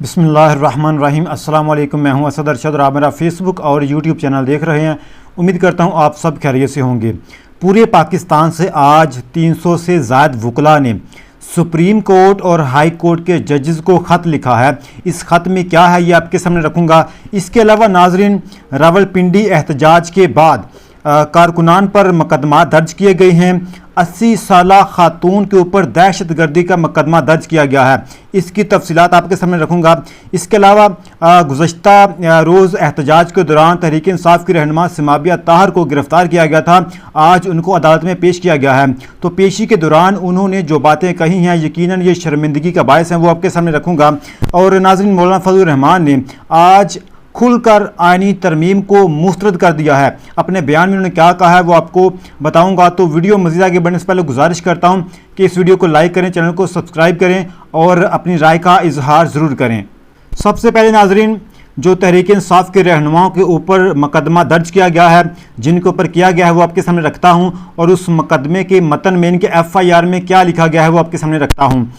बिस्मिल्लाहिर्रहमानिर्रहीम। अस्सलाम वालेकुम। मैं हूं असद अरशद और आप मेरा फेसबुक और यूट्यूब चैनल देख रहे हैं। उम्मीद करता हूं आप सब खैरियत से होंगे। पूरे पाकिस्तान से आज 300 से ज़ायद वकला ने सुप्रीम कोर्ट और हाई कोर्ट के जजेस को ख़त लिखा है। इस ख़त में क्या है ये आपके सामने रखूँगा। इसके अलावा नाजरीन, रावलपिंडी एहतजाज के बाद कारकुनान पर मुकदमा दर्ज किए गए हैं। 80 साला खातून के ऊपर दहशत गर्दी का मुकदमा दर्ज किया गया है। इसकी तफसीलात आपके सामने रखूँगा। इसके अलावा गुज़श्ता रोज़ एहतजाज के दौरान तहरीक इंसाफ की रहनुमा सिमाबिया ताहर को गिरफ़्तार किया गया था। आज उनको अदालत में पेश किया गया है। तो पेशी के दौरान उन्होंने जो बातें कही हैं यकीनन ये शर्मिंदगी का बायस हैं, वो आपके सामने रखूँगा। और नाज़रीन, मौलाना फजलुर रहमान ने आज खुलकर आईनी तरमीम को मुस्तरद कर दिया है। अपने बयान में उन्होंने क्या कहा है वो आपको बताऊंगा। तो वीडियो मज़ीद आगे बढ़ने से पहले गुजारिश करता हूं कि इस वीडियो को लाइक करें, चैनल को सब्सक्राइब करें और अपनी राय का इजहार ज़रूर करें। सबसे पहले नाजरीन, जो तहरीक इंसाफ के रहनुमाओं के ऊपर मुकदमा दर्ज किया गया है, जिनके ऊपर किया गया है वो आपके सामने रखता हूँ। और उस मुकदमे के मतन में, इनके FIR में क्या लिखा गया है वो आपके सामने रखता हूँ।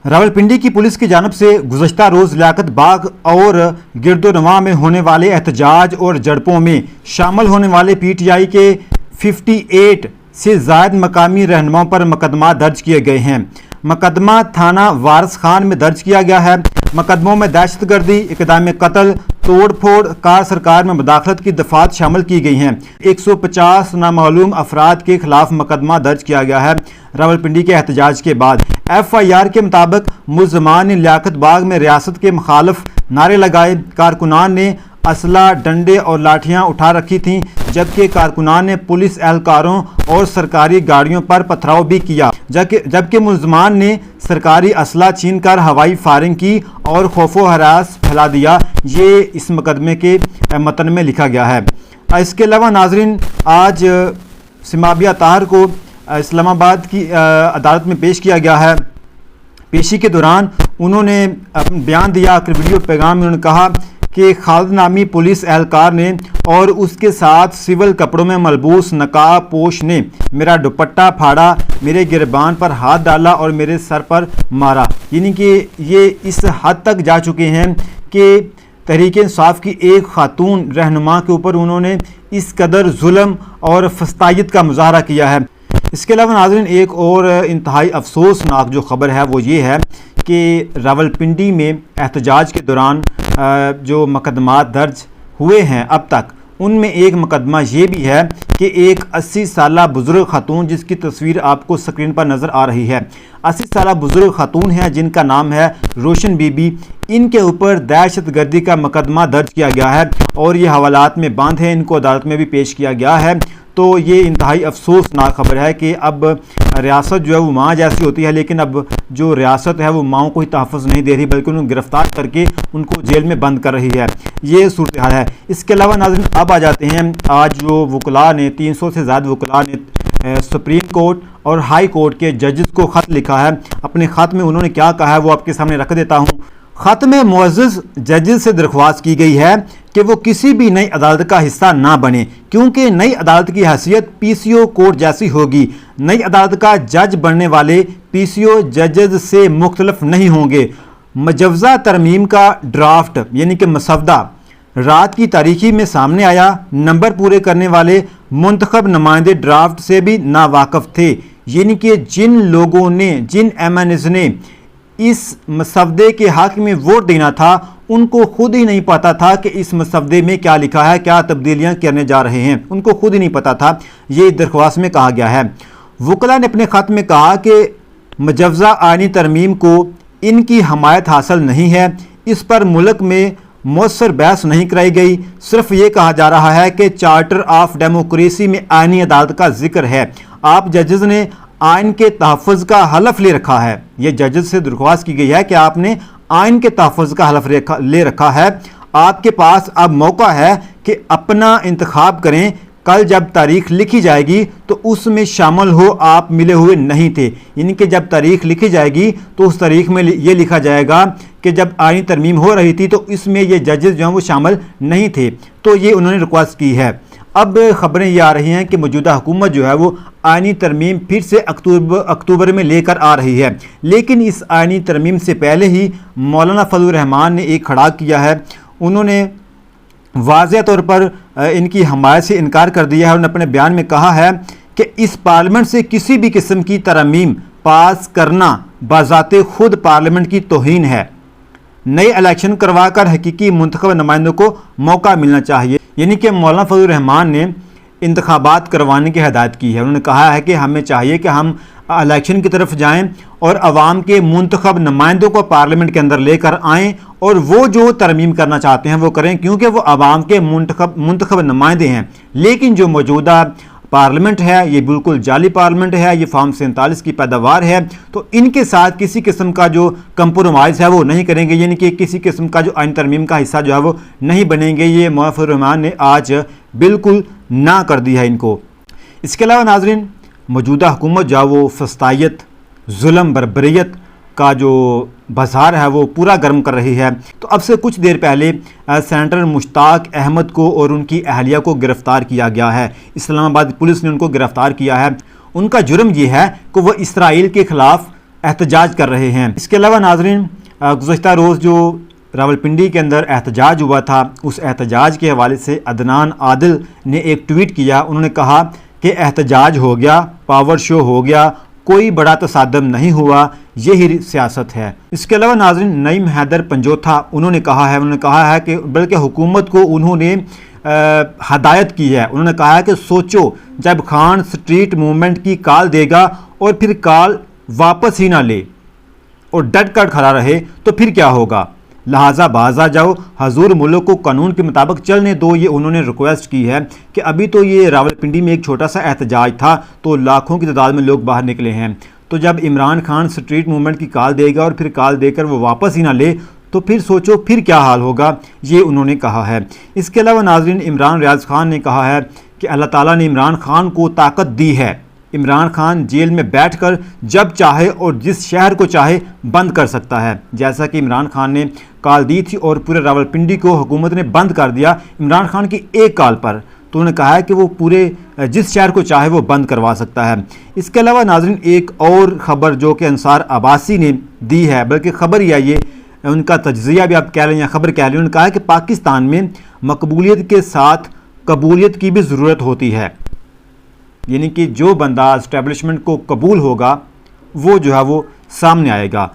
रावलपिंडी की पुलिस की जानब से गुज़श्ता रोज़ लियाकत बाग और गिरदोनवा में होने वाले एहतजाज और झड़पों में शामिल होने वाले PTI के 58 से ज़ायद मकामी रहनुमाओं पर मुकदमा दर्ज किए गए हैं। मुकदमा थाना वारिस खान में दर्ज किया गया है। मुकदमों में दहशत गर्दी, इक़दाम कत्ल, तोड़ फोड़, कार सरकार में मुदाखलत की दफात शामिल की गई हैं। 150 नामालूम अफराद के खिलाफ मुकदमा दर्ज किया गया है रावलपिंडी के एहतजाज के बाद। FIR के मुताबिक मुल्ज़मान ने लियाकत बाग में रियासत के मुखालिफ नारे लगाए। कारकुनान ने असला, डंडे और लाठियां उठा रखी थीं, जबकि कारकुनान ने पुलिस एहलकारों और सरकारी गाड़ियों पर पथराव भी किया। जबकि मुल्ज़मान ने सरकारी असला छीन कर हवाई फायरिंग की और खौफो हरास फैला दिया। ये इस मुकदमे के मतन में लिखा गया है। इसके अलावा नाजरीन, आज सिमाबिया ताहर को इस्लामाबाद की अदालत में पेश किया गया है। पेशी के दौरान उन्होंने बयान दिया। आखिर वीडियो पैगाम में उन्होंने कहा कि खालिद नामी पुलिस एहलकार ने और उसके साथ सिविल कपड़ों में मलबूस नकाब पोश ने मेरा दुपट्टा फाड़ा, मेरे गिरबान पर हाथ डाला और मेरे सर पर मारा। यानी कि ये इस हद तक जा चुके हैं कि तहरीक इंसाफ की एक खातून रहनुमा के ऊपर उन्होंने इस कदर जुल्म और फस्तायत का मुजाहरा किया है। इसके अलावा नाज़रीन, एक और इंतहाई अफसोसनाक जो ख़बर है वो ये है कि रावलपिंडी में एहतजाज के दौरान जो मुकदमा दर्ज हुए हैं अब तक, उनमें एक मुकदमा ये भी है कि एक 80 साला बुज़ुर्ग खातून, जिसकी तस्वीर आपको स्क्रीन पर नज़र आ रही है, 80 साला बुज़ुर्ग खातून है जिनका नाम है रोशन बीबी। इनके ऊपर दहशत गर्दी का मुकदमा दर्ज किया गया है और ये हवालात में बंद है। इनको अदालत में भी पेश किया गया है। तो ये इंतहाई अफसोसनाक खबर है कि अब रियासत जो है वो माँ जैसी होती है, लेकिन अब जो रियासत है वो माँओं को ही तहफ़्फ़ुज़ नहीं दे रही, बल्कि उन्हें गिरफ़्तार करके उनको जेल में बंद कर रही है। ये सूरत हाल है। इसके अलावा नाज़रीन, अब आ जाते हैं, आज जो वकला ने 300 से ज़्यादा वकला ने सुप्रीम कोर्ट और हाई कोर्ट के जजेस को ख़त लिखा है। अपने ख़त में उन्होंने क्या कहा है वो आपके सामने रख देता हूँ। ख़त में मुअज़्ज़ज़ जजेस से दरख्वास्त की गई है कि वो किसी भी नई अदालत का हिस्सा ना बने, क्योंकि नई अदालत की हैसियत PCO कोर्ट जैसी होगी। नई अदालत का जज बनने वाले PCO जजेस से मुख्तलिफ नहीं होंगे। मुजव्वज़ा तरमीम का ड्राफ्ट यानी कि मसवदा रात की तारीखी में सामने आया। नंबर पूरे करने वाले मुंतखब नुमाइंदे ड्राफ्ट से भी नावाकिफ़ थे। यानी कि जिन लोगों ने, जिन MNAs ने इस मसवदे के हक़ में वोट देना था, उनको खुद ही नहीं पता था कि इस मसवदे में क्या लिखा है, क्या तब्दीलियां करने जा रहे हैं। उनको खुद ही नहीं पता था। ये दरख्वास्त में कहा गया है। वकला ने अपने ख़त में कहा कि मुजव्वज़ा आईनी तरमीम को इनकी हमायत हासिल नहीं है। इस पर मुल्क में मौसर बहस नहीं कराई गई। सिर्फ ये कहा जा रहा है कि चार्टर ऑफ डेमोक्रेसी में आईनी अदालत का जिक्र है। आप जजेस ने आइन के तहफ़्फ़ुज़ का हलफ ले रखा है। ये जजेस से दरख्वास्त की गई है कि आपने आइन के तहफ़्फ़ुज़ का हलफ ले रखा है। आपके पास अब मौका है कि अपना इंतखाब करें। कल जब तारीख लिखी जाएगी तो उसमें शामिल हो, आप मिले हुए नहीं थे। यानी कि जब तारीख लिखी जाएगी तो उस तारीख में ये लिखा जाएगा कि जब आईनी तरमीम हो रही थी तो इसमें ये जजेस जो हैं वो शामिल नहीं थे। तो ये उन्होंने रिक्वेस्ट की है। اب خبریں یہ آ رہی ہیں کہ موجودہ حکومت جو ہے وہ آئینی ترمیم پھر سے اکتوبر میں لے کر آ رہی ہے، لیکن اس آئینی ترمیم سے پہلے ہی مولانا فضل الرحمان نے ایک کھڑا کیا ہے۔ انہوں نے واضح طور پر ان کی حمایت سے انکار کر دیا ہے۔ انہوں نے اپنے بیان میں کہا ہے کہ اس پارلیمنٹ سے کسی بھی قسم کی ترمیم پاس کرنا بذات خود پارلیمنٹ کی توہین ہے۔ نئے الیکشن کروا کر حقیقی منتخب نمائندوں کو موقع ملنا چاہیے۔ یعنی کہ مولانا فضل الرحمان نے انتخابات کروانے کی ہدایت کی ہے۔ انہوں نے کہا ہے کہ ہمیں چاہیے کہ ہم الیکشن کی طرف جائیں اور عوام کے منتخب نمائندوں کو پارلیمنٹ کے اندر لے کر آئیں، اور وہ جو ترمیم کرنا چاہتے ہیں وہ کریں، کیونکہ وہ عوام کے منتخب نمائندے ہیں۔ لیکن جو موجودہ پارلیمنٹ ہے یہ بالکل جعلی پارلیمنٹ ہے، یہ فارم 47 کی پیداوار ہے، تو ان کے ساتھ کسی قسم کا جو کمپرومائز ہے وہ نہیں کریں گے، یعنی کہ کسی قسم کا جو آئین ترمیم کا حصہ جو ہے وہ نہیں بنیں گے۔ یہ مولانا فضل الرحمان نے آج بالکل نہ کر دی ہے ان کو۔ اس کے علاوہ ناظرین، موجودہ حکومت جو ہے وہ فسطائیت، ظلم، بربریت کا جو بازار ہے وہ پورا گرم کر رہی ہے۔ تو اب سے کچھ دیر پہلے سینیٹر مشتاق احمد کو اور ان کی اہلیہ کو گرفتار کیا گیا ہے۔ اسلام آباد پولیس نے ان کو گرفتار کیا ہے۔ ان کا جرم یہ ہے کہ وہ اسرائیل کے خلاف احتجاج کر رہے ہیں۔ اس کے علاوہ ناظرین، گزشتہ روز جو راولپنڈی کے اندر احتجاج ہوا تھا، اس احتجاج کے حوالے سے عدنان عادل نے ایک ٹویٹ کیا۔ انہوں نے کہا کہ احتجاج ہو گیا، پاور شو ہو گیا، کوئی بڑا تصادم نہیں ہوا، یہی سیاست ہے۔ اس کے علاوہ ناظرین، نعیم حیدر پنجوتھا انہوں نے کہا ہے کہ بلکہ حکومت کو انہوں نے ہدایت کی ہے۔ انہوں نے کہا ہے کہ سوچو، جب خان اسٹریٹ موومنٹ کی کال دے گا اور پھر کال واپس ہی نہ لے اور ڈٹ کر کھڑا رہے تو پھر کیا ہوگا، لہٰذا باز آ جاؤ، حضور ملک کو قانون کے مطابق چلنے دو۔ یہ انہوں نے ریکویسٹ کی ہے کہ ابھی تو یہ راولپنڈی میں ایک چھوٹا سا احتجاج تھا تو لاکھوں کی تعداد میں لوگ باہر نکلے ہیں، تو جب عمران خان اسٹریٹ موومنٹ کی کال دے گا اور پھر کال دے کر وہ واپس ہی نہ لے تو پھر سوچو پھر کیا حال ہوگا، یہ انہوں نے کہا ہے۔ اس کے علاوہ ناظرین، عمران ریاض خان نے کہا ہے کہ اللہ تعالیٰ نے عمران خان کو طاقت دی ہے، عمران خان جیل میں بیٹھ کر جب چاہے اور جس شہر کو چاہے بند کر سکتا ہے۔ جیسا کہ عمران خان نے کال دی تھی اور پورے راولپنڈی کو حکومت نے بند کر دیا عمران خان کی ایک کال پر، تو انہوں نے کہا ہے کہ وہ پورے جس شہر کو چاہے وہ بند کروا سکتا ہے۔ اس کے علاوہ ناظرین، ایک اور خبر جو کہ انصار عباسی نے دی ہے، بلکہ خبر ہی ہے یہ، ان کا تجزیہ بھی آپ کہہ لیں یا خبر کہہ لیں، انہوں نے کہا ہے کہ پاکستان میں مقبولیت کے ساتھ قبولیت کی بھی ضرورت ہوتی ہے، یعنی کہ جو بندہ اسٹیبلشمنٹ کو قبول ہوگا وہ جو ہے وہ سامنے آئے گا۔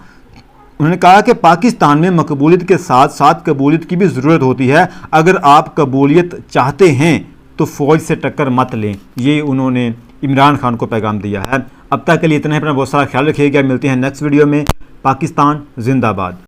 انہوں نے کہا کہ پاکستان میں مقبولیت کے ساتھ ساتھ قبولیت کی بھی ضرورت ہوتی ہے، اگر آپ قبولیت چاہتے ہیں تو فوج سے ٹکر مت لیں، یہ انہوں نے عمران خان کو پیغام دیا ہے۔ اب تک کے لیے اتنا ہی، اپنا بہت سارا خیال رکھیے گا، ملتے ہیں نیکسٹ ویڈیو میں۔ پاکستان زندہ باد۔